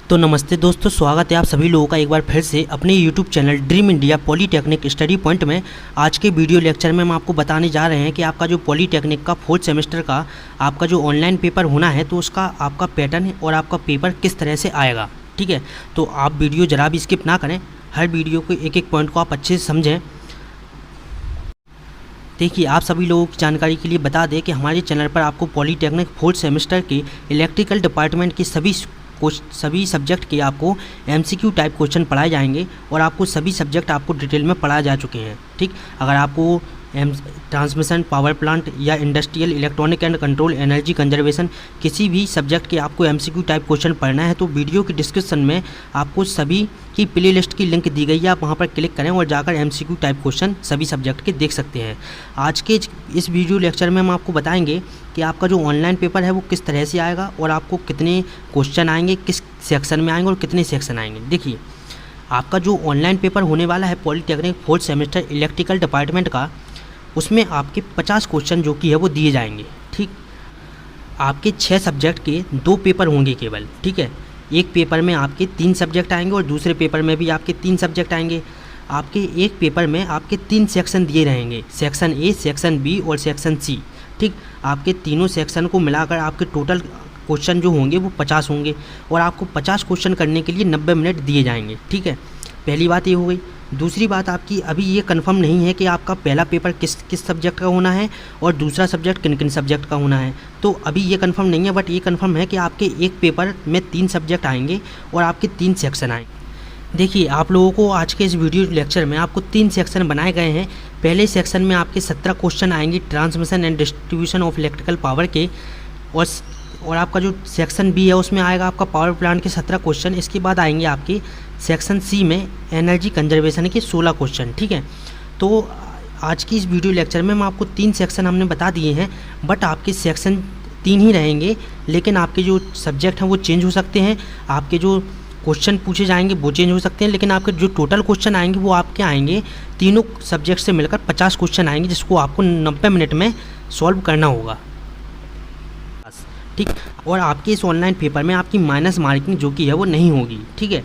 तो नमस्ते दोस्तों, स्वागत है आप सभी लोगों का एक बार फिर से अपने YouTube channel dream India polytechnic study point में। आज के वीडियो लेक्चर में हम आपको बताने जा रहे हैं कि आपका जो पॉलीटेक्निक का 4th सेमेस्टर का आपका जो ऑनलाइन पेपर होना है तो उसका आपका पैटर्न और आपका पेपर किस तरह से आएगा। ठीक है, तो आप वीडियो ज़रा भी स्किप ना करें, हर वीडियो को एक एक पॉइंट को आप अच्छे से समझें। देखिए, आप सभी लोगों की जानकारी के लिए बता दें कि हमारे चैनल पर आपको पॉलीटेक्निक 4th सेमेस्टर के इलेक्ट्रिकल डिपार्टमेंट की सभी सब्जेक्ट के आपको MCQ टाइप क्वेश्चन पढ़ाए जाएंगे और आपको सभी सब्जेक्ट आपको डिटेल में पढ़ाए जा चुके हैं। ठीक, अगर आपको ट्रांसमिशन, पावर प्लांट या industrial, electronic and control, energy conservation, किसी भी सब्जेक्ट के आपको MCQ टाइप क्वेश्चन पढ़ना है तो वीडियो की डिस्क्रिप्शन में आपको सभी की प्ले लिस्ट की लिंक दी गई है, आप वहां पर क्लिक करें और जाकर MCQ टाइप क्वेश्चन सभी सब्जेक्ट के देख सकते हैं। आज के इस वीडियो लेक्चर में हम आपको बताएंगे कि आपका जो ऑनलाइन पेपर है वो किस तरह से आएगा और आपको कितने क्वेश्चन आएंगे, किस सेक्शन में आएंगे और कितने सेक्शन आएंगे। देखिए, आपका जो ऑनलाइन पेपर होने वाला है polytechnic 4th semester electrical department का, उसमें आपके 50 क्वेश्चन जो कि है वो दिए जाएंगे। ठीक, आपके 6 सब्जेक्ट के 2 पेपर होंगे केवल। ठीक है, एक पेपर में आपके 3 सब्जेक्ट आएंगे और दूसरे पेपर में भी आपके 3 सब्जेक्ट आएंगे। आपके एक पेपर में आपके 3 सेक्शन दिए रहेंगे, सेक्शन ए, सेक्शन बी और सेक्शन सी। ठीक, आपके तीनों सेक्शन को मिलाकर आपके टोटल क्वेश्चन जो होंगे वो 50 होंगे और आपको 50 क्वेश्चन करने के लिए 90 मिनट दिए जाएंगे। ठीक है, पहली बात ये हो गई। दूसरी बात, आपकी अभी ये कंफर्म नहीं है कि आपका पहला पेपर किस सब्जेक्ट का होना है और दूसरा सब्जेक्ट किन किन सब्जेक्ट का होना है, तो अभी ये कंफर्म नहीं है। बट ये कंफर्म है कि आपके एक पेपर में 3 सब्जेक्ट आएंगे और आपके 3 सेक्शन आएंगे। देखिए, आप लोगों को आज के इस वीडियो लेक्चर में आपको 3 सेक्शन बनाए गए हैं। पहले सेक्शन में आपके 17 क्वेश्चन आएंगे transmission and distribution of electrical power के, और आपका जो सेक्शन बी है उसमें आएगा आपका पावर प्लांट के 17 क्वेश्चन। इसके बाद आएंगे आपके सेक्शन सी में एनर्जी कंजर्वेशन के 16 क्वेश्चन। ठीक है, तो आज की इस वीडियो लेक्चर में हम आपको 3 सेक्शन हमने बता दिए हैं, बट आपके सेक्शन 3 ही रहेंगे, लेकिन आपके जो सब्जेक्ट हैं वो चेंज हो सकते हैं, आपके जो क्वेश्चन पूछे जाएंगे वो चेंज हो सकते हैं, लेकिन आपके जो टोटल क्वेश्चन आएंगे वो आपके आएंगे तीनों सब्जेक्ट से मिलकर 50 क्वेश्चन आएंगे, जिसको आपको 90 मिनट में सॉल्व करना होगा। ठीक, और आपके इस ऑनलाइन पेपर में आपकी माइनस मार्किंग जो कि है वो नहीं होगी। ठीक है,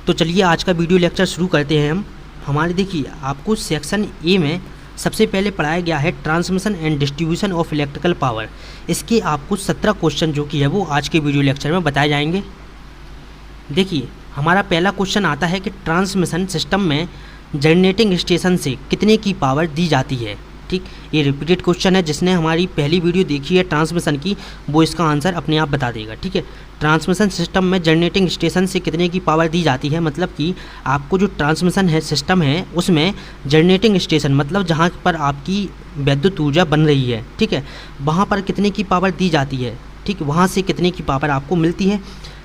तो चलिए आज का वीडियो लेक्चर शुरू करते हैं हम। हमारे देखिए, आपको सेक्शन ए में सबसे पहले पढ़ाया गया है transmission and distribution of electrical power. इसके आपको 17 क्वेश्चन जो कि है वो आज के वीडियो लेक्चर में बताए जाएंगे। देखिए, हमारा पहला क्वेश्चन आता है कि ट्रांसमिशन सिस्टम में जनरेटिंग स्टेशन से कितने की पावर दी जाती है। ठीक, ये रिपीटेड क्वेश्चन है, जिसने हमारी पहली वीडियो देखी है ट्रांसमिशन की वो इसका आंसर अपने आप बता देगा। ठीक है, ट्रांसमिशन सिस्टम में जनरेटिंग स्टेशन से कितने की पावर दी जाती है, मतलब कि आपको जो ट्रांसमिशन है सिस्टम है उसमें जनरेटिंग स्टेशन मतलब जहाँ पर आपकी विद्युत ऊर्जा बन रही है, ठीक है, वहाँ पर कितने की पावर दी जाती है। ठीक, वहाँ से कितने की पावर आपको मिलती है।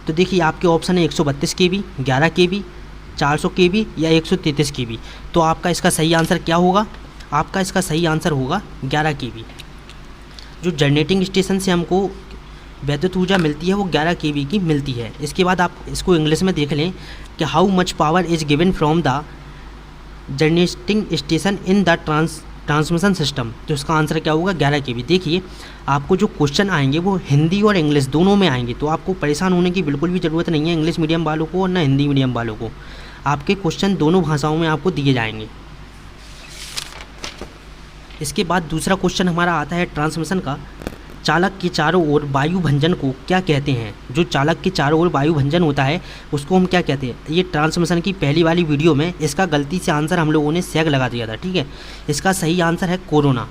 तो देखिए, आपके ऑप्शन है 132 kV, 11 kV, 400 kV या 133 kV। तो आपका इसका सही आंसर क्या होगा? आपका इसका सही आंसर होगा 11 kV। जो जनरेटिंग स्टेशन से हमको विद्युत ऊर्जा मिलती है वो 11 kV की मिलती है। इसके बाद आप इसको इंग्लिश में देख लें कि how much power is given from the generating station in the transmission system. तो इसका आंसर क्या होगा? 11 kV। देखिए, आपको जो क्वेश्चन आएंगे वो हिंदी और इंग्लिश दोनों में आएंगे, तो आपको परेशान होने की बिल्कुल भी ज़रूरत नहीं है, इंग्लिश मीडियम वालों को और ना हिंदी मीडियम वालों को। आपके क्वेश्चन दोनों भाषाओं में आपको दिए जाएंगे। इसके बाद दूसरा क्वेश्चन हमारा आता है ट्रांसमिशन का, चालक के चारों ओर वायु भंजन को क्या कहते हैं। जो चालक के चारों ओर वायु भंजन होता है उसको हम क्या कहते हैं। ये ट्रांसमिशन की पहली वाली वीडियो में इसका गलती से आंसर हम लोगों ने सेग लगा दिया था। ठीक है, इसका सही आंसर है कोरोना।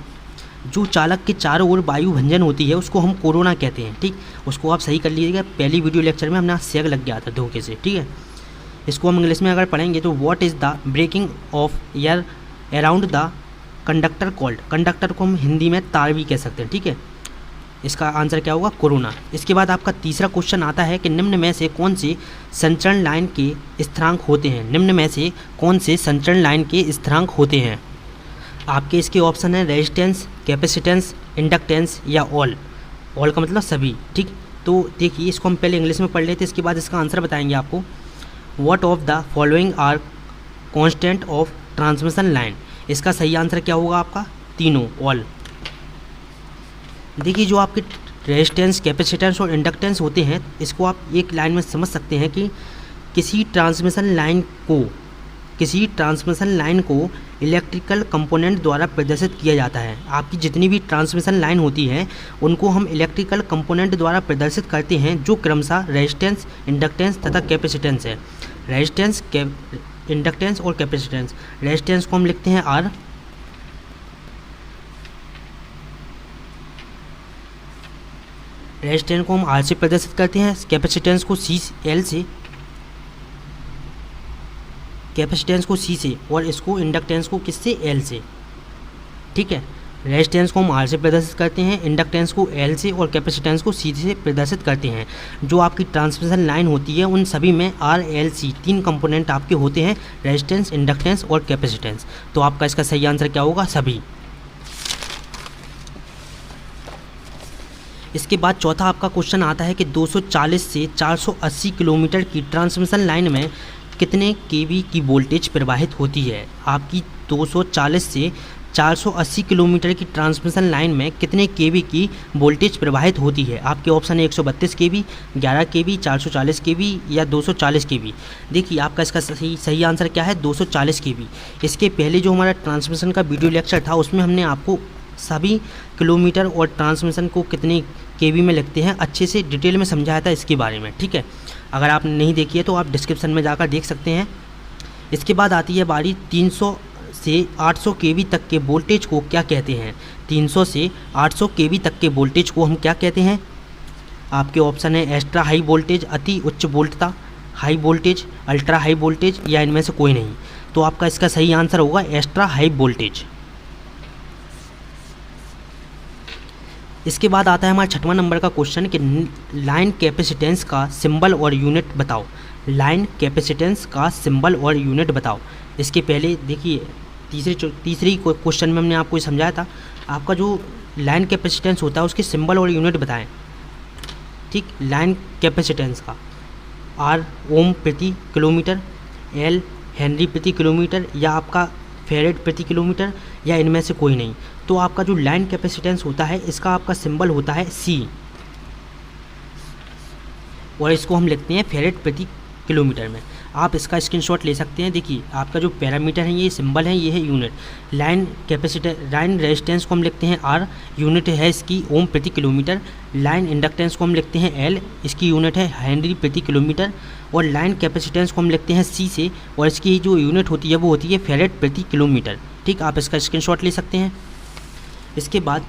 जो चालक के चारों ओर वायु भंजन होती है उसको हम कोरोना कहते हैं। ठीक, उसको आप सही कर लीजिएगा, पहली वीडियो लेक्चर में हमने सेग लग गया था धोखे से। ठीक है, इसको हम इंग्लिश में अगर पढ़ेंगे तो what is the breaking of air around the conductor called. Conductor को हम हिंदी में तार भी कह सकते हैं। ठीक है, इसका आंसर क्या होगा? कोरोना। इसके बाद आपका तीसरा क्वेश्चन आता है कि निम्न में से कौन से संचरण लाइन के स्थिरांक होते हैं। निम्न में से कौन से संचरण लाइन के स्थिरांक होते हैं। आपके इसके ऑप्शन है रेजिस्टेंस, कैपेसिटेंस, इंडक्टेंस या ऑल। ऑल का मतलब सभी। ठीक, तो देखिए, इसको हम पहले इंग्लिश में पढ़ लेते, इसके बाद इसका आंसर बताएंगे आपको। What of the following are constant of transmission line. इसका सही आंसर क्या होगा आपका? तीनों, ऑल। देखिए, जो आपके रेजिस्टेंस, कैपेसिटेंस और इंडक्टेंस होते हैं, इसको आप एक लाइन में समझ सकते हैं कि किसी ट्रांसमिशन लाइन को इलेक्ट्रिकल कंपोनेंट द्वारा प्रदर्शित किया जाता है। आपकी जितनी भी ट्रांसमिशन लाइन होती है उनको हम इलेक्ट्रिकल कंपोनेंट द्वारा प्रदर्शित करते हैं, जो क्रमशः रेजिस्टेंस, इंडक्टेंस तथा कैपेसिटेंस है। रेजिस्टेंस, इंडक्टेंस और कैपेसिटेंस। रेजिस्टेंस को हम लिखते हैं R, रेजिस्टेंस को हम R से प्रदर्शित करते हैं, कैपेसिटेंस को L से, कैपेसिटेंस को C से, और इसको इंडक्टेंस को किससे, L से। ठीक है, रेजिस्टेंस को हम R से प्रदर्शित करते हैं, इंडक्टेंस को L से और कैपेसिटेंस को C से प्रदर्शित करते हैं। जो आपकी ट्रांसमिशन लाइन होती है उन सभी में R, L, C 3 कंपोनेंट आपके होते हैं, रेजिस्टेंस, इंडक्टेंस और कैपेसिटेंस। तो आपका इसका सही आंसर क्या होगा, सभी। इसके बाद चौथा आपका क्वेश्चन आता है कि 240 से 480 किलोमीटर की ट्रांसमिशन लाइन में कितने केवी की वोल्टेज प्रवाहित होती है। आपकी 240 से 480 किलोमीटर की ट्रांसमिशन लाइन में कितने केवी की वोल्टेज प्रवाहित होती है। आपके ऑप्शन है 132 केवी, 11 केवी, 440 केवी या 240 केवी। देखिए आपका इसका सही आंसर क्या है, 240 केवी। इसके पहले जो हमारा ट्रांसमिशन का वीडियो लेक्चर था उसमें हमने आपको सभी किलोमीटर और ट्रांसमिशन को कितने केवी में लिखते हैं अच्छे से डिटेल में समझाया था इसके बारे में। ठीक है, अगर आपने नहीं देखी है तो आप डिस्क्रिप्शन में जाकर देख सकते हैं। इसके बाद आती है बारी 300 से 800 केवी तक के वोल्टेज को क्या कहते हैं। 300 से 800 केवी तक के वोल्टेज को हम क्या कहते हैं। आपके ऑप्शन है एक्स्ट्रा हाई वोल्टेज, अति उच्च वोल्टता, high voltage, ultra high voltage या इनमें से कोई नहीं। तो आपका इसका सही आंसर होगा एक्स्ट्रा हाई वोल्टेज। इसके बाद आता है हमारा 6वां नंबर का क्वेश्चन कि लाइन कैपेसिटेंस का सिंबल और यूनिट बताओ। लाइन कैपेसिटेंस का सिंबल और यूनिट बताओ। इसके पहले देखिए तीसरी क्वेश्चन में हमने आपको समझाया था, आपका जो लाइन कैपेसिटेंस होता है उसके सिंबल और यूनिट बताएं। ठीक, लाइन कैपेसिटेंस का R ओम प्रति किलोमीटर, L हेनरी प्रति किलोमीटर या आपका फेरेड प्रति किलोमीटर या इनमें से कोई नहीं। तो आपका जो लाइन कैपेसिटेंस होता है इसका आपका सिंबल होता है C और इसको हम लिखते हैं फेरेड प्रति किलोमीटर में। आप इसका स्क्रीनशॉट ले सकते हैं। देखिए आपका जो पैरामीटर है ये सिंबल है, ये है यूनिट। लाइन रेजिस्टेंस को हम लिखते हैं R, यूनिट है इसकी ओम प्रति किलोमीटर। लाइन इंडक्टेंस को हम लिखते हैं L, इसकी यूनिट है हेनरी प्रति किलोमीटर। और लाइन कैपेसिटेंस को हम लिखते हैं C से और इसकी जो यूनिट होती है वो होती है फेरेड प्रति किलोमीटर। ठीक, आप इसका स्क्रीनशॉट ले सकते हैं। इसके बाद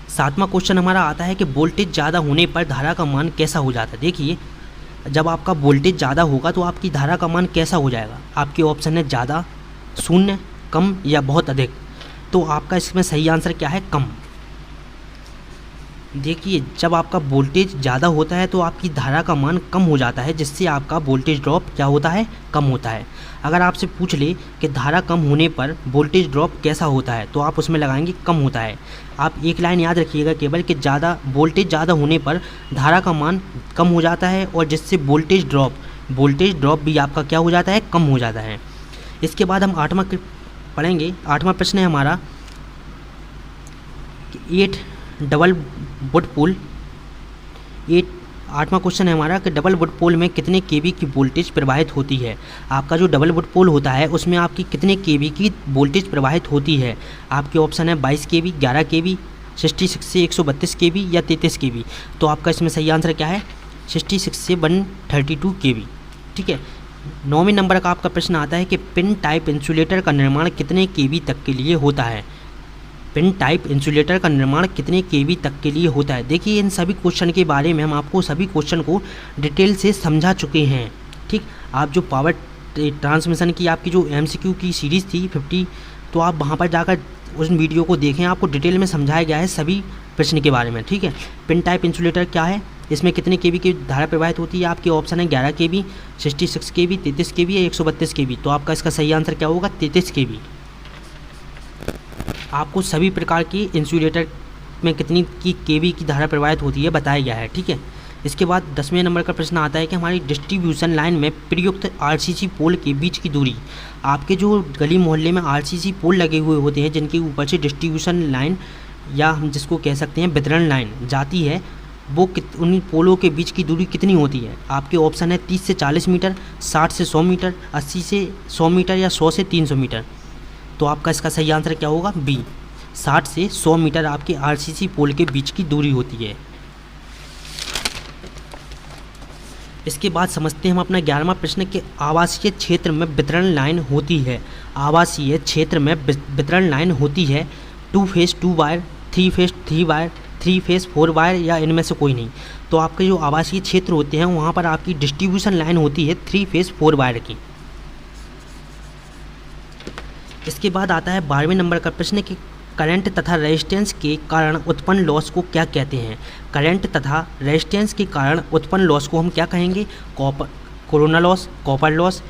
सातवां क्वेश्चन हमारा आता है कि वोल्टेज ज़्यादा होने पर धारा का मान कैसा हो जाता है। देखिए जब आपका वोल्टेज ज़्यादा होगा तो आपकी धारा का मान कैसा हो जाएगा। आपके ऑप्शन है ज़्यादा, शून्य, कम या बहुत अधिक। तो आपका इसमें सही आंसर क्या है, कम। देखिए जब आपका वोल्टेज ज़्यादा होता है तो आपकी धारा का मान कम हो जाता है, जिससे आपका वोल्टेज ड्रॉप क्या होता है, कम होता है। अगर आपसे पूछ ले कि धारा कम होने पर वोल्टेज ड्रॉप कैसा होता है तो आप उसमें लगाएंगे कम होता है। आप एक लाइन याद रखिएगा केवल कि वोल्टेज ज़्यादा होने पर धारा का मान कम हो जाता है और जिससे वोल्टेज ड्रॉप भी आपका क्या हो जाता है, कम हो जाता है। इसके बाद हम 8वां पढ़ेंगे। 8वां प्रश्न है हमारा 8वां क्वेश्चन है हमारा कि डबल वुड पोल में कितने केवी की वोल्टेज प्रवाहित होती है। आपका जो डबल वुड पोल होता है उसमें आपकी कितने केवी की वोल्टेज प्रवाहित होती है। आपके ऑप्शन है 22 केवी, 11 केवी, 66 से 132 केवी या 33 केवी। तो आपका इसमें सही आंसर क्या है, 66 से 132 केवी। ठीक है, 9वें नंबर का आपका प्रश्न आता है कि पिन टाइप इंसुलेटर का निर्माण कितने केवी तक के लिए होता है। पिन टाइप इंसुलेटर का निर्माण कितने केवी तक के लिए होता है। देखिए इन सभी क्वेश्चन के बारे में हम आपको सभी क्वेश्चन को डिटेल से समझा चुके हैं। ठीक, आप जो पावर ट्रांसमिशन की आपकी जो MCQ की सीरीज़ थी 50, तो आप वहाँ पर जाकर उस वीडियो को देखें, आपको डिटेल में समझाया गया है सभी प्रश्न के बारे में। ठीक है, पिन टाइप इंसुलेटर क्या है, इसमें कितने केवी की धारा प्रवाहित होती है। आपके ऑप्शन है 11 केवी, 66 केवी, 33 केवी या 132 केवी। तो आपका इसका सही आंसर क्या होगा, 33 केवी। आपको सभी प्रकार की इंसुलेटर में कितनी की केवी की धारा प्रवाहित होती है बताया गया है। ठीक है, इसके बाद 10वें नंबर का प्रश्न आता है कि हमारी डिस्ट्रीब्यूशन लाइन में प्रयुक्त आरसीसी पोल के बीच की दूरी, आपके जो गली मोहल्ले में आरसीसी पोल लगे हुए होते हैं जिनके ऊपर से डिस्ट्रीब्यूशन लाइन या हम जिसको कह सकते हैं वितरण लाइन जाती है, वो उन पोलों के बीच की दूरी कितनी होती है। आपके ऑप्शन है 30 से 40 मीटर, 60 से 100 मीटर, 80 से 100 मीटर या 100 से 300 मीटर। तो आपका इसका सही आंसर क्या होगा, बी, 60 से 100 मीटर आपके आरसीसी पोल के बीच की दूरी होती है। इसके बाद समझते हैं हम अपना 11वां प्रश्न कि आवासीय क्षेत्र में वितरण लाइन होती है। आवासीय क्षेत्र में वितरण लाइन होती है 2 face 2 wire, 3 face 3 wire, 3 face 4 wire या इनमें से कोई नहीं। तो आपके जो आवासीय क्षेत्र होते हैं वहाँ पर आपकी डिस्ट्रीब्यूशन लाइन होती है 3 फेस 4 वायर की। इसके बाद आता है 12वें नंबर का प्रश्न कि करंट तथा रेजिस्टेंस के कारण उत्पन्न लॉस को क्या कहते हैं। करंट तथा रेजिस्टेंस के कारण उत्पन्न लॉस को हम क्या कहेंगे, corona loss, copper loss,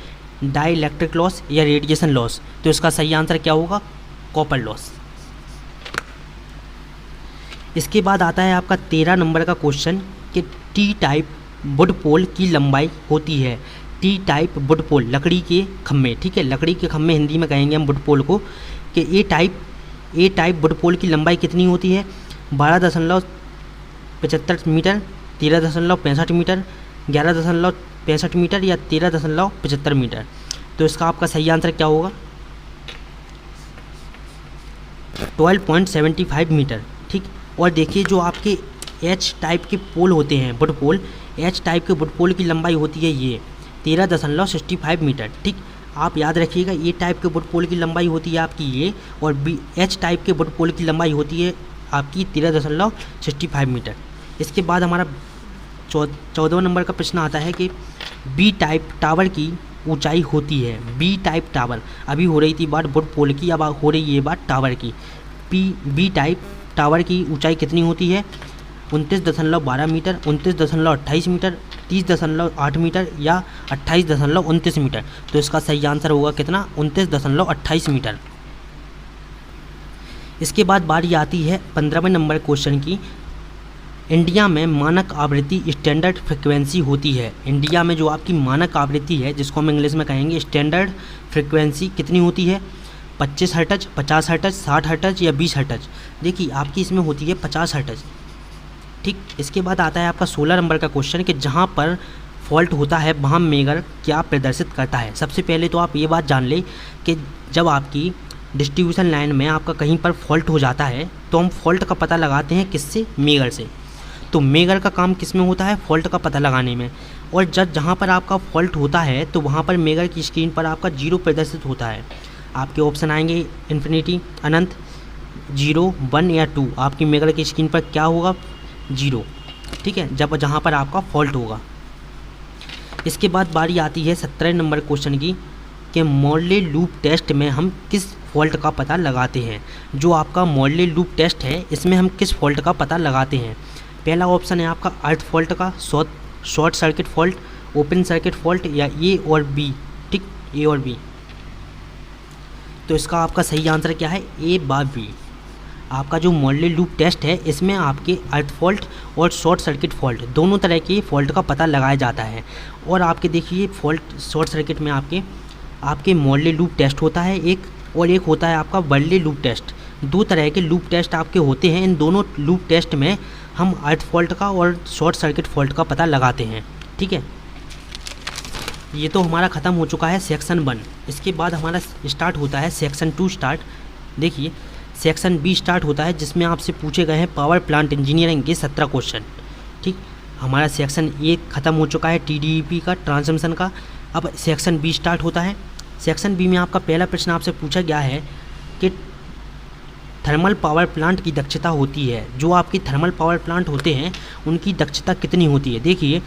dielectric loss या रेडिएशन लॉस। तो इसका सही आंसर क्या होगा, कॉपर लॉस। इसके बाद आता है आपका 13 नंबर का क्वेश्चन कि टी टाइप वुड पोल की लंबाई होती है। टी टाइप वुड पोल, लकड़ी के खम्भे, ठीक है, लकड़ी के खम्भे हिंदी में कहेंगे हम वुड पोल को, कि ए टाइप वुड पोल की लंबाई कितनी होती है, 12.75 मीटर, 13.65 मीटर, 11.65 मीटर या 13.75 मीटर। तो इसका आपका सही आंसर क्या होगा, 12.75 मीटर, ठीक। और देखिए जो आपके एच टाइप के पोल होते हैं वुड पोल, एच टाइप के वुड पोल की लंबाई होती है ये 13.65 मीटर, ठीक। आप याद रखिएगा, ए टाइप के वुड पोल की लंबाई होती है आपकी ये, और बी एच टाइप के वुड पोल की लंबाई होती है आपकी 13.65 मीटर। इसके बाद हमारा 14वां नंबर का प्रश्न आता है कि बी टाइप टावर की ऊंचाई होती है। बी टाइप टावर, अभी हो रही थी बात वुड पोल की, अब हो रही है बात टावर की। बी टाइप टावर की ऊंचाई कितनी होती है, 29.12 मीटर, 29.28 मीटर, 30.8 मीटर या 28.29 मीटर। तो इसका सही आंसर होगा कितना, 29.28 मीटर। इसके बाद बारी आती है 15वें नंबर क्वेश्चन की, इंडिया में मानक आवृत्ति स्टैंडर्ड फ्रिक्वेंसी होती है। इंडिया में जो आपकी मानक आवृत्ति है जिसको हम इंग्लिश में कहेंगे स्टैंडर्ड फ्रिक्वेंसी कितनी होती है, 25 हर्ट्ज, 50 हर्ट्ज, 60 हर्ट्ज या 20 हर्ट्ज। देखिए आपकी इसमें होती है 50 हर्ट्ज, ठीक। इसके बाद आता है आपका 16 नंबर का क्वेश्चन कि जहाँ पर फॉल्ट होता है वहाँ मेगर क्या प्रदर्शित करता है। सबसे पहले तो आप ये बात जान लें कि जब आपकी डिस्ट्रीब्यूशन लाइन में आपका कहीं पर फॉल्ट हो जाता है तो हम फॉल्ट का पता लगाते हैं किससे, मेगर से। तो मेगर का काम किस में होता है, फॉल्ट का पता लगाने में। और जब जहाँ पर आपका फॉल्ट होता है तो वहाँ पर मेगर की स्क्रीन पर आपका 0 प्रदर्शित होता है। आपके ऑप्शन आएंगे इन्फिनिटी, अनंत, 0, 1 या 2। आपकी मेगर की स्क्रीन पर क्या होगा, 0, ठीक है, जब जहाँ पर आपका फॉल्ट होगा। इसके बाद बारी आती है 17 नंबर क्वेश्चन की कि मोरले लूप टेस्ट में हम किस फॉल्ट का पता लगाते हैं। जो आपका मोरले लूप टेस्ट है इसमें हम किस फॉल्ट का पता लगाते हैं। पहला ऑप्शन है आपका अर्थ फॉल्ट का, short circuit fault, open circuit fault या ए और बी, ठीक, ए और बी। तो इसका आपका सही आंसर क्या है, ए बा बी। आपका जो मोरले लूप टेस्ट है इसमें आपके अर्थ फॉल्ट और शॉर्ट सर्किट फॉल्ट दोनों तरह के फॉल्ट का पता लगाया जाता है। और आपके देखिए फॉल्ट शॉर्ट सर्किट में आपके मोरले लूप टेस्ट होता है एक, और एक होता है आपका वर्ले लूप टेस्ट। 2 तरह के लूप टेस्ट आपके होते हैं। इन दोनों लूप टेस्ट में हम अर्थ फॉल्ट का और शॉर्ट सर्किट फॉल्ट का पता लगाते हैं, ठीक है। ये तो हमारा ख़त्म हो चुका है सेक्शन 1। इसके बाद हमारा स्टार्ट होता है सेक्शन 2 स्टार्ट। देखिए सेक्शन बी स्टार्ट होता है जिसमें आपसे पूछे गए हैं पावर प्लांट इंजीनियरिंग के 17 क्वेश्चन, ठीक। हमारा सेक्शन ए ख़त्म हो चुका है TDEP का, ट्रांसमिशन का। अब सेक्शन बी स्टार्ट होता है। सेक्शन बी में आपका पहला प्रश्न आपसे पूछा गया है कि थर्मल पावर प्लांट की दक्षता होती है, जो आपकी थर्मल पावर प्लांट होते हैं उनकी दक्षता कितनी होती है। देखिए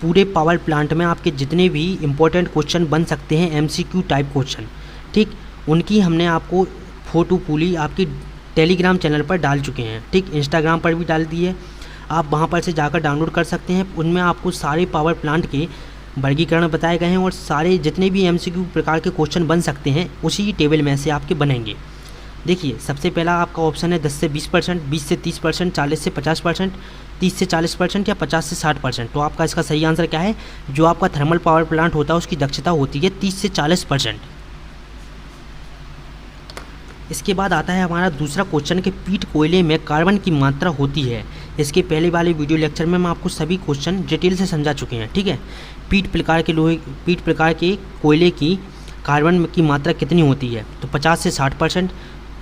पूरे पावर प्लांट में आपके जितने भी इम्पोर्टेंट क्वेश्चन बन सकते हैं MCQ टाइप क्वेश्चन, ठीक, उनकी हमने आपको फ़ोटो पूली आपकी टेलीग्राम चैनल पर डाल चुके हैं, ठीक। इंस्टाग्राम पर भी डाल दी है, आप वहाँ पर से जाकर डाउनलोड कर सकते हैं। उनमें आपको सारे पावर प्लांट के वर्गीकरण बताए गए हैं और सारे जितने भी MCQ प्रकार के क्वेश्चन बन सकते हैं उसी टेबल में से आपके बनेंगे। देखिए सबसे पहला आपका ऑप्शन है 10 से 20%, 20 से 30%, 40 से 50%, 30 से 40% या 50 से 60%। तो आपका इसका सही आंसर क्या है? जो आपका थर्मल पावर प्लांट होता है उसकी दक्षता होती है 30 से 40%। इसके बाद आता है हमारा दूसरा क्वेश्चन कि पीट कोयले में कार्बन की मात्रा होती है। इसके पहले वाले वीडियो लेक्चर में मैं आपको सभी क्वेश्चन डिटेल से समझा चुके हैं, ठीक है। पीट प्रकार के कोयले की कार्बन की मात्रा कितनी होती है? तो 50 से 60%,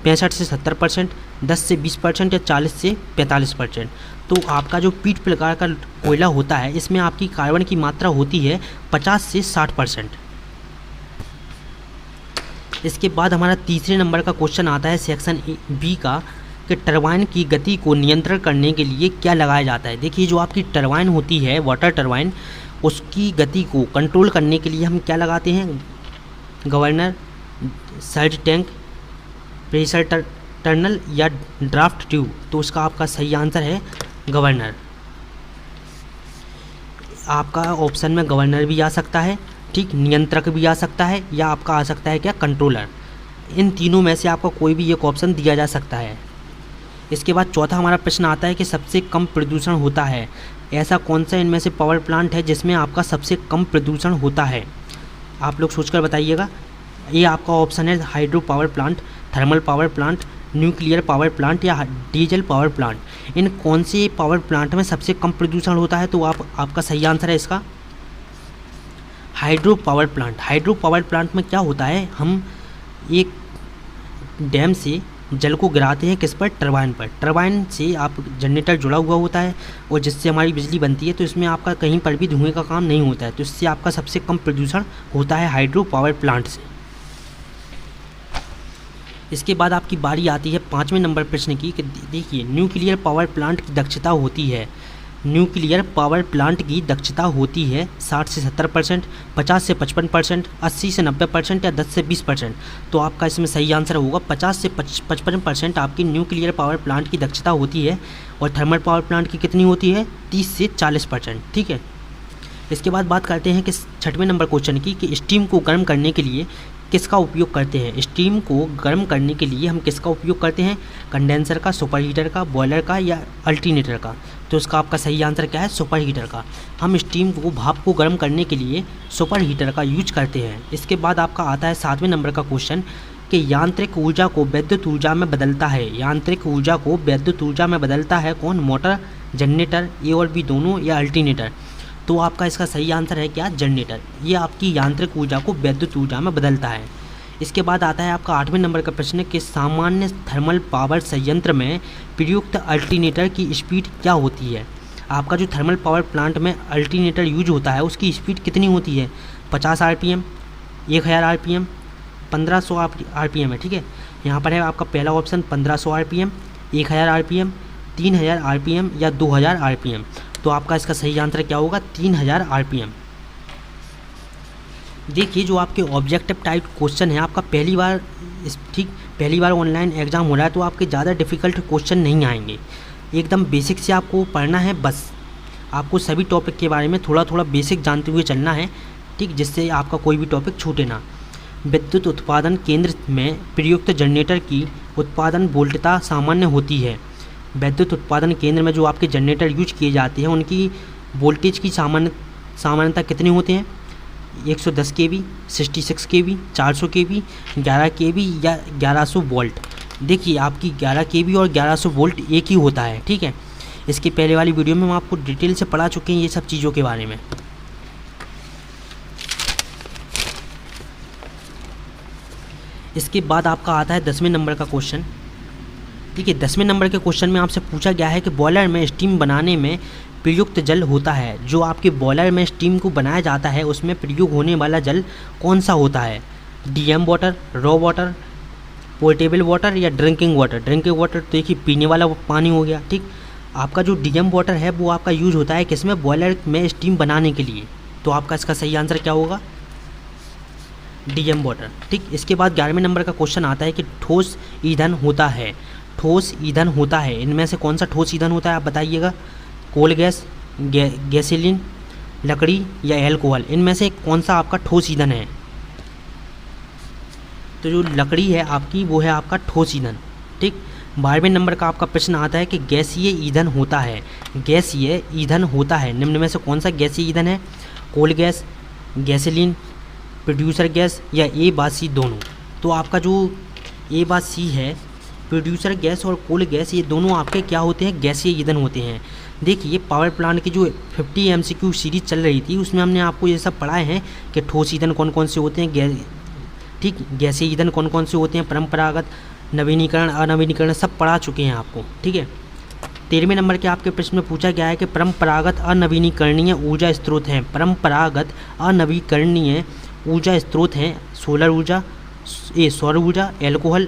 65 से 70%, 10 से 20% या 40 से 45%। तो आपका जो पीट प्रकार का कोयला होता है इसमें आपकी कार्बन की मात्रा होती है 50 से 60%। इसके बाद हमारा तीसरे नंबर का क्वेश्चन आता है सेक्शन बी का कि टरबाइन की गति को नियंत्रण करने के लिए क्या लगाया जाता है। देखिए जो आपकी टरबाइन होती है वाटर टरबाइन, उसकी गति को कंट्रोल करने के लिए हम क्या लगाते हैं? Governor, side tank, pressure tunnel या ड्राफ्ट ट्यूब। तो उसका आपका सही आंसर है गवर्नर। आपका ऑप्शन में गवर्नर भी आ सकता है, ठीक, नियंत्रक भी आ सकता है, या आपका आ सकता है क्या? कंट्रोलर। इन तीनों में से आपको कोई भी एक ऑप्शन दिया जा सकता है। इसके बाद चौथा हमारा प्रश्न आता है कि सबसे कम प्रदूषण होता है। ऐसा कौन सा इनमें से पावर प्लांट है जिसमें आपका सबसे कम प्रदूषण होता है? आप लोग सोचकर बताइएगा। ये आपका ऑप्शन है hydro power plant, thermal power plant, nuclear power plant या डीजल पावर प्लांट। इन कौन से पावर प्लांट में सबसे कम प्रदूषण होता है? तो आपका सही आंसर है इसका hydro power plant. Hydro power plant में क्या होता है? हम एक डैम से जल को गिराते हैं किस पर? टरबाइन पर। टरबाइन से आप जनरेटर जुड़ा हुआ होता है और जिससे हमारी बिजली बनती है। तो इसमें आपका कहीं पर भी धुएं का काम नहीं होता है। तो इससे आपका सबसे कम प्रदूषण होता है हाइड्रो पावर प्लांट से। इसके बाद आपकी बारी आती है 5वें नंबर प्रश्न की कि देखिए न्यूक्लियर पावर प्लांट की दक्षता होती है। न्यूक्लियर पावर प्लांट की दक्षता होती है 60 से 70%, 50 से 55%, 80 से 90% या 10 से 20%। तो आपका इसमें सही आंसर होगा 50 से 55% आपकी न्यूक्लियर पावर प्लांट की दक्षता होती है। और थर्मल पावर प्लांट की कितनी होती है? 30 से 40%, ठीक है। इसके बाद बात करते हैं कि 6वें नंबर क्वेश्चन की कि स्टीम को गर्म करने के लिए किसका उपयोग करते हैं? स्टीम को गर्म करने के लिए हम किसका उपयोग करते हैं? कंडेंसर का, सुपर हीटर का, बॉयलर का या अल्टरनेटर का? तो इसका आपका सही आंसर क्या है? सुपर हीटर का। हम स्टीम को, भाप को गर्म करने के लिए सुपर हीटर का यूज करते हैं। इसके बाद आपका आता है 7वें नंबर का क्वेश्चन कि यांत्रिक ऊर्जा को विद्युत ऊर्जा में बदलता है। यांत्रिक ऊर्जा को विद्युत ऊर्जा में बदलता है कौन? मोटर, जनरेटर, ए और बी दोनों या अल्टरनेटर? तो आपका इसका सही आंसर है क्या? जनरेटर। ये आपकी यांत्रिक ऊर्जा को विद्युत ऊर्जा में बदलता है। इसके बाद आता है आपका 8वें नंबर का प्रश्न कि सामान्य थर्मल पावर संयंत्र में प्रयुक्त अल्टरनेटर की स्पीड क्या होती है? आपका जो थर्मल पावर प्लांट में अल्टरनेटर यूज होता है उसकी स्पीड कितनी होती है? 50 RPM, 1000 RPM, 1500 RPM है, ठीक है। यहाँ पर है आपका पहला ऑप्शन 1500 RPM, 1000 RPM, 3000 RPM या 2000 RPM। तो आपका इसका सही आंसर क्या होगा? 3000 RPM। देखिए जो आपके ऑब्जेक्टिव टाइप क्वेश्चन है आपका पहली बार ऑनलाइन एग्ज़ाम हो रहा है तो आपके ज़्यादा डिफ़िकल्ट क्वेश्चन नहीं आएंगे। एकदम बेसिक से आपको पढ़ना है, बस आपको सभी टॉपिक के बारे में थोड़ा थोड़ा बेसिक जानते हुए चलना है, ठीक, जिससे आपका कोई भी टॉपिक छूटे ना। विद्युत उत्पादन केंद्र में प्रयुक्त जनरेटर की उत्पादन वोल्टता सामान्य होती है। विद्युत उत्पादन केंद्र में जो आपके जनरेटर यूज किए जाते हैं उनकी वोल्टेज की सामान्यता कितनी होते हैं? 110 kV, 66 kV, 400 kV, 11 kV या 1100 वोल्ट। देखिए आपकी 11 kV और 1100 वोल्ट एक ही होता है, ठीक है। इसकी पहले वाली वीडियो में हम आपको डिटेल से पढ़ा चुके हैं ये सब चीज़ों के बारे में। इसके बाद आपका आता है 10वें नंबर का क्वेश्चन। ठीक है, 10वें नंबर के क्वेश्चन में आपसे पूछा गया है कि बॉयलर में स्टीम बनाने में प्रयुक्त जल होता है। जो आपके बॉयलर में स्टीम को बनाया जाता है उसमें प्रयोग होने वाला जल कौन सा होता है? DM water, raw water, portable water या ड्रिंकिंग वाटर? ड्रिंकिंग वाटर तो देखिए पीने वाला पानी हो गया, ठीक। आपका जो DM वाटर है वो आपका यूज होता है किसमें? बॉयलर में स्टीम बनाने के लिए। तो आपका इसका सही आंसर क्या होगा? DM वाटर, ठीक। इसके बाद 11वें नंबर का क्वेश्चन आता है कि ठोस ईंधन होता है। ठोस ईंधन होता है, इनमें से कौन सा ठोस ईंधन होता है आप बताइएगा? कोल गैस, गैसोलीन, लकड़ी या एल्कोहल? इनमें से कौन सा आपका ठोस ईंधन है? तो जो लकड़ी है आपकी वो है आपका ठोस ईंधन। ठीक। 12वें नंबर का आपका प्रश्न आता है कि गैसीय ईंधन होता है, गैसीय ईंधन होता है निम्न में से कौन सा गैसीय ईंधन है? Coal gas, gasoline, producer gas या ए व सी दोनों। तो आपका जो ए व सी है, प्रोड्यूसर गैस और कोल गैस, ये दोनों आपके क्या होते हैं? गैसीय ईंधन होते हैं। देखिए पावर प्लांट की जो 50 MCQ सीरीज चल रही थी उसमें हमने आपको ये सब पढ़ाए हैं कि ठोस ईंधन कौन कौन से होते हैं, ठीक, गैसीय ईंधन कौन कौन से होते हैं, परंपरागत, नवीनीकरण, अनवीनीकरण, सब पढ़ा चुके हैं आपको। ठीक है। 13वें नंबर के आपके प्रश्न में पूछा गया है कि परंपरागत अनवीनीकरणीय ऊर्जा स्रोत हैं, परंपरागत अनवीकरणीय ऊर्जा स्रोत हैं सोलर ऊर्जा, सौर ऊर्जा, एल्कोहल,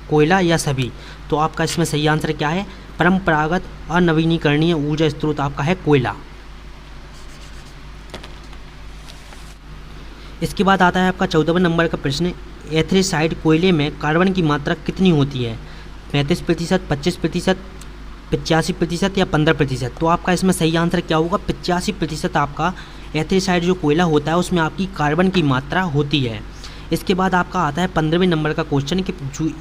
कोयला या सभी। तो आपका इसमें सही आंसर क्या है? परंपरागत अनवीनीकरणीय ऊर्जा स्रोत आपका है कोयला। इसके बाद आता है आपका 14वें नंबर का प्रश्न, एथेसाइड कोयले में कार्बन की मात्रा कितनी होती है? 35%, 25%, 85% या 15%। तो आपका इसमें सही आंसर क्या होगा? 85% आपका एथेसाइड जो कोयला होता है उसमें आपकी कार्बन की मात्रा होती है। इसके बाद आपका आता है 15वें नंबर का क्वेश्चन कि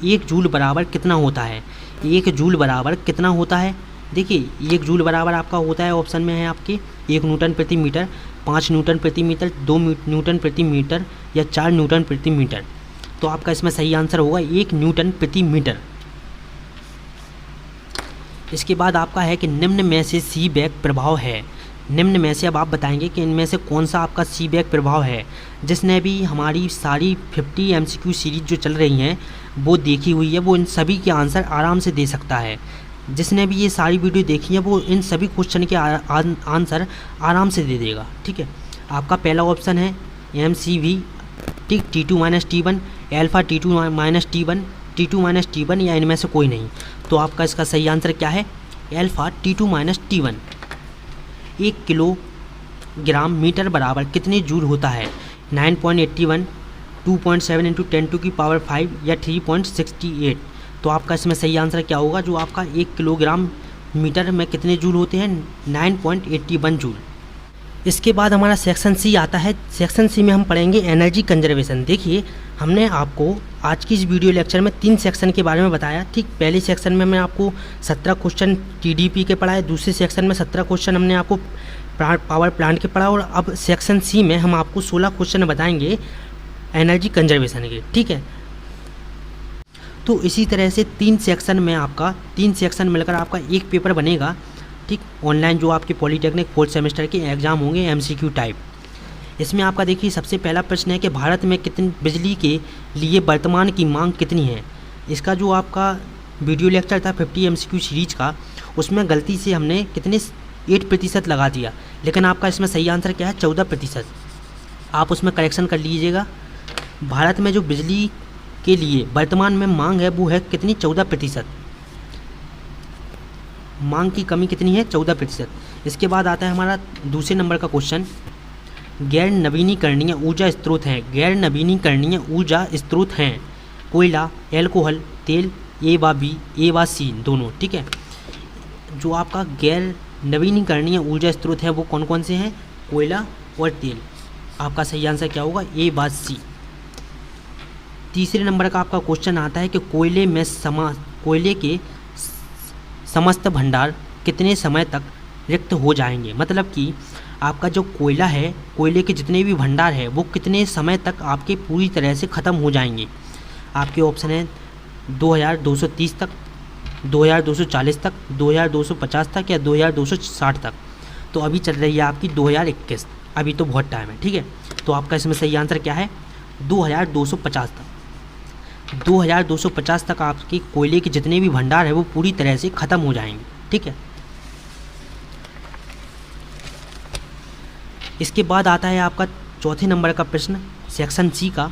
1 जूल बराबर कितना होता है? 1 जूल बराबर कितना होता है? देखिए 1 जूल बराबर आपका होता है, ऑप्शन में है आपके 1 न्यूटन प्रति मीटर, 5 न्यूटन प्रति मीटर, 2 न्यूटन प्रति मीटर या 4 न्यूटन प्रति मीटर। तो आपका इसमें सही आंसर होगा 1 न्यूटन प्रति मीटर। इसके बाद आपका है कि निम्न में से सीबेक प्रभाव है, निम्न में से अब आप बताएंगे कि इनमें से कौन सा आपका सीबेक प्रभाव है। जिसने भी हमारी सारी 50 MCQ सीरीज जो चल रही हैं वो देखी हुई है वो इन सभी के आंसर आराम से दे सकता है। जिसने भी ये सारी वीडियो देखी है वो इन सभी क्वेश्चन के आंसर आराम से दे देगा। ठीक है। आपका पहला ऑप्शन है MCV, ठीक, T2 - T1, alpha T2 - T1, T2 - T1 या इनमें से कोई नहीं। तो आपका इसका सही आंसर क्या है? Alpha T2 - T1। 1 kilogram metre बराबर कितने जूल होता है? 9.81, 2.7 × 10⁵ या 3.68। तो आपका इसमें सही आंसर क्या होगा? जो आपका 1 किलोग्राम मीटर में कितने जूल होते हैं? 9.81 जूल। इसके बाद हमारा सेक्शन सी आता है। सेक्शन सी में हम पढ़ेंगे एनर्जी कंजर्वेशन। देखिए हमने आपको आज की इस वीडियो लेक्चर में 3 सेक्शन के बारे में बताया। ठीक, पहले सेक्शन में मैं आपको 17 क्वेश्चन TDP के पढ़ाए, दूसरे सेक्शन में 17 क्वेश्चन हमने आपको पावर प्लांट के पढ़ा और अब सेक्शन सी में हम आपको 16 क्वेश्चन बताएंगे एनर्जी कंजर्वेशन के। ठीक है। तो इसी तरह से 3 सेक्शन में आपका 3 सेक्शन मिलकर आपका एक पेपर बनेगा। ठीक, ऑनलाइन जो आपके पॉलीटेक्निक 4th सेमेस्टर के एग्ज़ाम होंगे MCQ टाइप। इसमें आपका देखिए सबसे पहला प्रश्न है कि भारत में कितनी बिजली के लिए वर्तमान की मांग कितनी है। इसका जो आपका वीडियो लेक्चर था 50 MCQ सीरीज का उसमें गलती से हमने कितने 8% लगा दिया, लेकिन आपका इसमें सही आंसर क्या है? 14%। आप उसमें करेक्शन कर लीजिएगा। भारत में जो बिजली के लिए वर्तमान में मांग है वो है कितनी? 14%। मांग की कमी कितनी है? 14%। इसके बाद आता है हमारा दूसरे नंबर का क्वेश्चन, गैर नवीनीकरणीय ऊर्जा स्रोत हैं, गैर नवीनीकरणीय ऊर्जा स्रोत हैं कोयला, एल्कोहल, तेल, ए व सी दोनों। ठीक है। जो आपका गैर नवीनीकरणीय ऊर्जा स्रोत है वो कौन कौन से हैं? कोयला और तेल। आपका सही आंसर क्या होगा? ए व सी। तीसरे नंबर का आपका क्वेश्चन आता है कि कोयले के समस्त भंडार कितने समय तक रिक्त हो जाएंगे। मतलब कि आपका जो कोयला है, कोयले के जितने भी भंडार है वो कितने समय तक आपके पूरी तरह से ख़त्म हो जाएंगे। आपके ऑप्शन है 2230 तक, 2240 तक, 2250 तक या 2260 तक। तो अभी चल रही है आपकी 2021, अभी तो बहुत टाइम है। ठीक है। तो आपका इसमें सही आंसर क्या है? 2250 तक। 2250 तक आपके कोयले के जितने भी भंडार है वो पूरी तरह से ख़त्म हो जाएंगे। ठीक है। इसके बाद आता है आपका चौथे नंबर का प्रश्न सेक्शन सी का,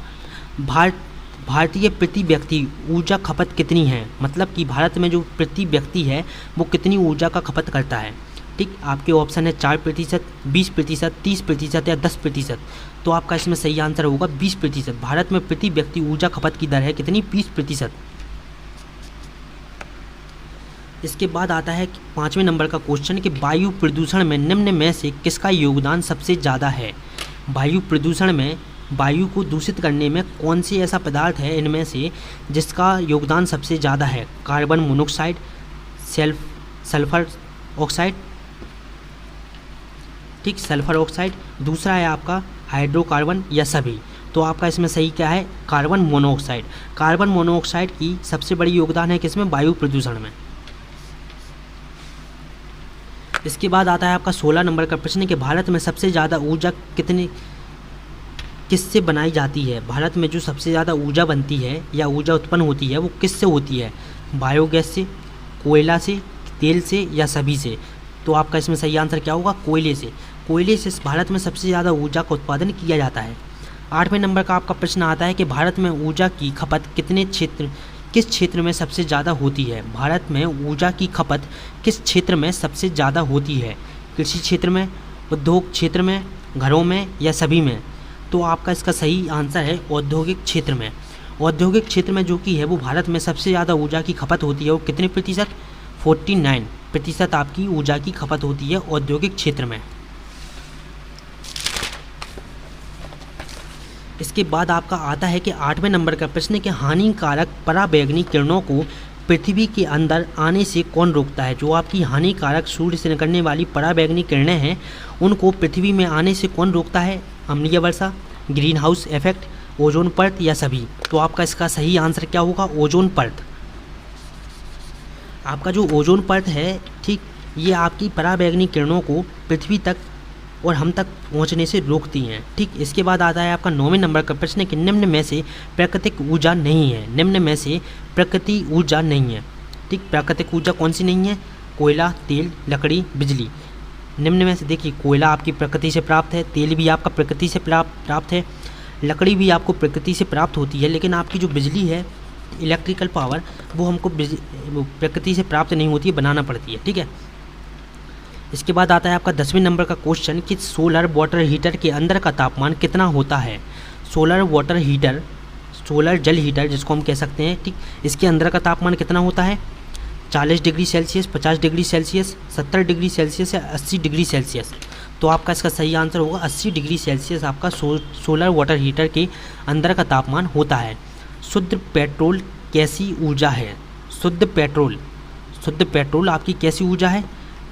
भारतीय प्रति व्यक्ति ऊर्जा खपत कितनी है। मतलब कि भारत में जो प्रति व्यक्ति है वो कितनी ऊर्जा का खपत करता है। ठीक, आपके ऑप्शन है 4%, 20%, 30% या 10%। तो आपका इसमें सही आंसर होगा 20%। भारत में प्रति व्यक्ति ऊर्जा खपत की दर है कितनी? 20%। इसके बाद आता है 5वें नंबर का क्वेश्चन कि वायु प्रदूषण में निम्न में से किसका योगदान सबसे ज़्यादा है। वायु प्रदूषण में वायु को दूषित करने में कौन सी ऐसा पदार्थ है इनमें से जिसका योगदान सबसे ज़्यादा है? कार्बन मोनोऑक्साइड, सल्फर ऑक्साइड, ठीक, सल्फर ऑक्साइड। दूसरा है आपका हाइड्रोकार्बन या सभी। तो आपका इसमें सही क्या है? Carbon monoxide. कार्बन मोनोऑक्साइड की सबसे बड़ी योगदान है किसमें? वायु प्रदूषण में। इसके बाद आता है आपका 16 नंबर का प्रश्न कि भारत में सबसे ज़्यादा ऊर्जा किससे बनाई जाती है? भारत में जो सबसे ज़्यादा ऊर्जा बनती है या ऊर्जा उत्पन्न होती है वो किससे होती है? बायोगैस से, कोयला से, तेल से या सभी से? तो आपका इसमें सही आंसर क्या होगा? कोयले से। कोयले से भारत में सबसे ज़्यादा ऊर्जा का उत्पादन किया जाता है। 8वें नंबर का आपका प्रश्न आता है कि भारत में ऊर्जा की खपत किस क्षेत्र में सबसे ज़्यादा होती है? भारत में ऊर्जा की खपत किस क्षेत्र में सबसे ज़्यादा होती है? कृषि क्षेत्र में, उद्योग क्षेत्र में, घरों में या सभी में? तो आपका इसका सही आंसर है औद्योगिक क्षेत्र में। औद्योगिक क्षेत्र में जो कि है वो भारत में सबसे ज़्यादा ऊर्जा की खपत होती है। वो कितने प्रतिशत? 49% आपकी ऊर्जा की खपत होती है औद्योगिक क्षेत्र में। इसके बाद आपका आता है कि 8वें नंबर का प्रश्न कि हानिकारक पराबैंगनी किरणों को पृथ्वी के अंदर आने से कौन रोकता है? जो आपकी हानिकारक सूर्य से निकलने वाली पराबैंगनी किरणें हैं उनको पृथ्वी में आने से कौन रोकता है? अम्लीय वर्षा, ग्रीन हाउस इफेक्ट, ओजोन परत या सभी? तो आपका इसका सही आंसर क्या होगा? ओजोन परत। आपका जो ओजोन परत है, ठीक, ये आपकी पराबैंगनी किरणों को पृथ्वी तक और हम तक पहुंचने से रोकती हैं, ठीक। इसके बाद आता है आपका 9वें नंबर का प्रश्न कि निम्न में से प्राकृतिक ऊर्जा नहीं है। निम्न में से प्राकृतिक ऊर्जा नहीं है, ठीक। प्राकृतिक ऊर्जा कौन सी नहीं है? कोयला, तेल, लकड़ी, बिजली। निम्न में से देखिए, कोयला आपकी प्रकृति से प्राप्त है, तेल भी आपका प्रकृति से प्राप्त है, लकड़ी भी आपको प्रकृति से प्राप्त होती है, लेकिन आपकी जो बिजली है, इलेक्ट्रिकल पावर, वो हमको प्रकृति से प्राप्त नहीं होती है, बनाना पड़ती है, ठीक है। इसके बाद आता है आपका 10वें नंबर का क्वेश्चन कि सोलर वाटर हीटर के अंदर का तापमान कितना होता है? सोलर वाटर हीटर, सोलर जल हीटर जिसको हम कह सकते हैं, ठीक, इसके अंदर का तापमान कितना होता है? 40 degree Celsius, 50 degree Celsius, 70 degree Celsius या 80 डिग्री सेल्सियस? तो आपका इसका सही आंसर होगा 80 डिग्री सेल्सियस आपका सोलर वाटर हीटर के अंदर का तापमान होता है। शुद्ध पेट्रोल कैसी ऊर्जा है? शुद्ध पेट्रोल आपकी कैसी ऊर्जा है?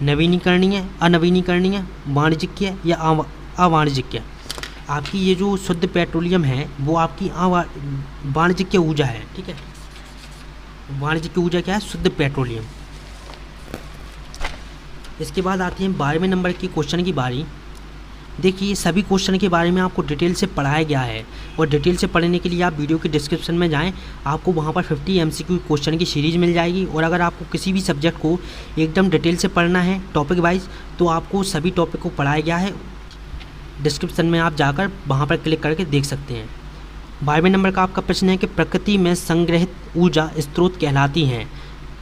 नवीनीकरणीय, अनवीनीकरणीय, वाणिज्यिक या अवाणिज्यिक? आपकी ये जो शुद्ध पेट्रोलियम है वो आपकी वाणिज्यिक ऊर्जा है, ठीक है। वाणिज्यिक ऊर्जा क्या है? शुद्ध पेट्रोलियम। इसके बाद आती है 12वें नंबर की क्वेश्चन की बारी। देखिए, सभी क्वेश्चन के बारे में आपको डिटेल से पढ़ाया गया है और डिटेल से पढ़ने के लिए आप वीडियो के डिस्क्रिप्शन में जाएं, आपको वहां पर 50 MCQ क्वेश्चन की सीरीज़ मिल जाएगी। और अगर आपको किसी भी सब्जेक्ट को एकदम डिटेल से पढ़ना है टॉपिक वाइज, तो आपको सभी टॉपिक को पढ़ाया गया है। डिस्क्रिप्शन में आप जाकर वहाँ पर क्लिक करके देख सकते हैं। 12वें नंबर का आपका प्रश्न है कि प्रकृति में संग्रहित ऊर्जा स्रोत कहलाती हैं।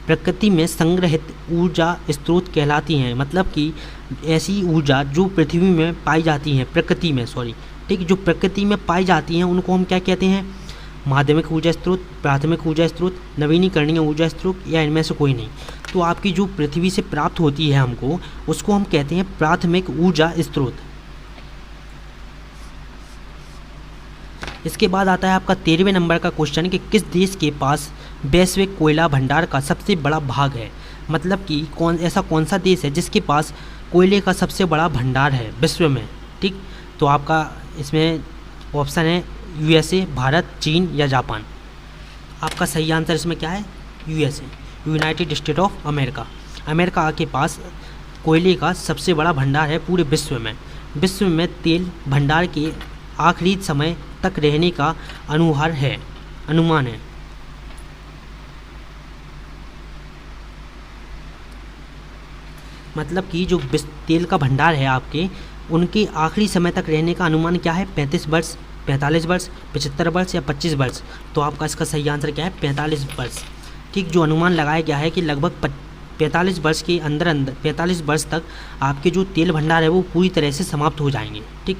प्रकृति में संग्रहित ऊर्जा स्रोत कहलाती हैं, मतलब कि ऐसी ऊर्जा जो पृथ्वी में पाई जाती हैं, प्रकृति में, ठीक, जो प्रकृति में पाई जाती हैं उनको हम क्या कहते हैं? माध्यमिक ऊर्जा स्रोत, प्राथमिक ऊर्जा स्रोत, नवीनीकरणीय ऊर्जा स्रोत या इनमें से कोई नहीं। तो आपकी जो पृथ्वी से प्राप्त होती है हमको, उसको हम कहते हैं प्राथमिक ऊर्जा स्रोत। इसके बाद आता है आपका 13वें नंबर का क्वेश्चन कि किस देश के पास वैश्विक कोयला भंडार का सबसे बड़ा भाग है? मतलब कि कौन सा देश है जिसके पास कोयले का सबसे बड़ा भंडार है विश्व में, ठीक। तो आपका इसमें ऑप्शन है USA, भारत, चीन या जापान। आपका सही आंसर इसमें क्या है? USA, United state of America. America के पास कोयले का सबसे बड़ा भंडार है पूरे विश्व में। विश्व में तेल भंडार के आखिरी समय तक रहने का अनुमान है। मतलब कि जो तेल का भंडार है आपके, उनके आखिरी समय तक रहने का अनुमान क्या है? 35 वर्ष, 45 वर्ष, 75 वर्ष या 25 वर्ष? तो आपका इसका सही आंसर क्या है? 45 वर्ष, ठीक। जो अनुमान लगाया गया है कि लगभग 45 वर्ष के अंदर 45 वर्ष तक आपके जो तेल भंडार है वो पूरी तरह से समाप्त हो जाएंगे, ठीक।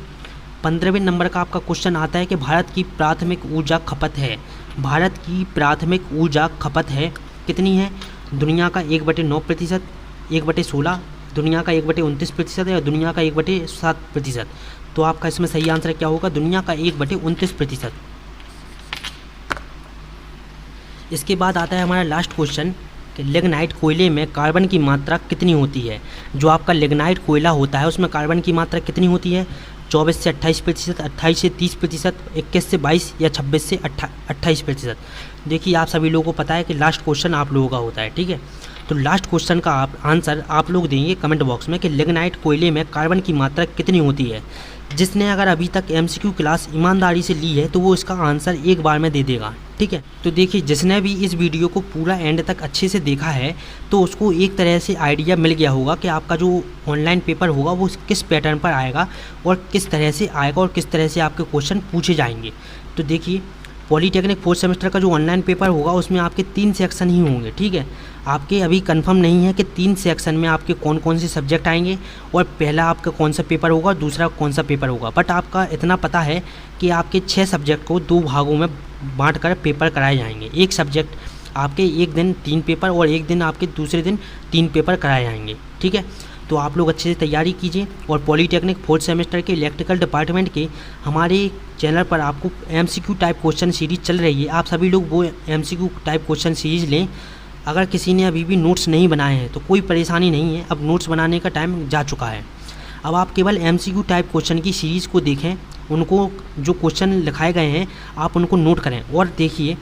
15वें नंबर का आपका क्वेश्चन आता है कि भारत की प्राथमिक ऊर्जा खपत है। भारत की प्राथमिक ऊर्जा खपत है कितनी है? दुनिया का 1/9%, 1/16, दुनिया का 1/29% है और दुनिया का 1/7%। तो आपका इसमें सही आंसर क्या होगा? दुनिया का 1/29%। इसके बाद आता है हमारा लास्ट क्वेश्चन कि लिग्नाइट कोयले में कार्बन की मात्रा कितनी होती है। जो आपका लिग्नाइट कोयला होता है उसमें कार्बन की मात्रा कितनी होती है? 24 से 28%, 28 से 30%, 21 से 22 या 26 से 28%। देखिए आप सभी लोगों को पता है कि लास्ट क्वेश्चन आप लोगों का होता है, ठीक है। तो लास्ट क्वेश्चन का आंसर आप लोग देंगे कमेंट बॉक्स में कि लिग्नाइट कोयले में कार्बन की मात्रा कितनी होती है। जिसने अगर अभी तक MCQ क्लास ईमानदारी से ली है तो वो इसका आंसर एक बार में दे देगा, ठीक है। तो देखिए जिसने भी इस वीडियो को पूरा एंड तक अच्छे से देखा है तो उसको एक तरह से आइडिया मिल गया होगा कि आपका जो ऑनलाइन पेपर होगा वो किस पैटर्न पर आएगा और किस तरह से आएगा और किस तरह से आपके क्वेश्चन पूछे जाएंगे। तो देखिए पॉलीटेक्निक 4th सेमेस्टर का जो ऑनलाइन पेपर होगा उसमें आपके 3 सेक्शन ही होंगे, ठीक है। आपके अभी कंफर्म नहीं है कि 3 सेक्शन में आपके कौन कौन से सब्जेक्ट आएंगे और पहला आपका कौन सा पेपर होगा, दूसरा कौन सा पेपर होगा। बट आपका इतना पता है कि आपके 6 सब्जेक्ट को 2 भागों में बांट कर पेपर कराए जाएंगे। एक सब्जेक्ट आपके एक दिन 3 पेपर और एक दिन आपके दूसरे दिन 3 पेपर कराए जाएंगे, ठीक है। तो आप लोग अच्छे से तैयारी कीजिए और पॉलीटेक्निक 4th सेमेस्टर के इलेक्ट्रिकल डिपार्टमेंट के हमारे चैनल पर आपको MCQ टाइप क्वेश्चन सीरीज़ चल रही है। आप सभी लोग वो MCQ टाइप क्वेश्चन सीरीज़ लें। अगर किसी ने अभी भी नोट्स नहीं बनाए हैं तो कोई परेशानी नहीं है, अब नोट्स बनाने का टाइम जा चुका है। अब आप केवल MCQ टाइप क्वेश्चन की सीरीज़ को देखें, उनको जो क्वेश्चन लिखाए गए हैं आप उनको नोट करें और देखिए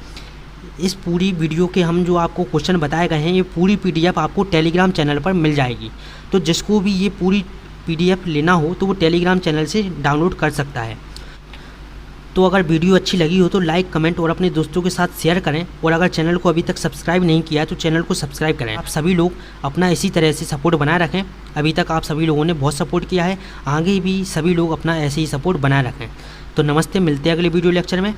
इस पूरी वीडियो के हम जो आपको क्वेश्चन बताए गए हैं ये पूरी PDF आपको टेलीग्राम चैनल पर मिल जाएगी। तो जिसको भी ये पूरी PDF लेना हो तो वो टेलीग्राम चैनल से डाउनलोड कर सकता है। तो अगर वीडियो अच्छी लगी हो तो लाइक, कमेंट और अपने दोस्तों के साथ शेयर करें और अगर चैनल को अभी तक सब्सक्राइब नहीं किया है तो चैनल को सब्सक्राइब करें। आप सभी लोग अपना इसी तरह से सपोर्ट बनाए रखें। अभी तक आप सभी लोगों ने बहुत सपोर्ट किया है, आगे भी सभी लोग अपना ऐसे ही सपोर्ट बनाए रखें। तो नमस्ते, मिलते हैं अगले वीडियो लेक्चर में।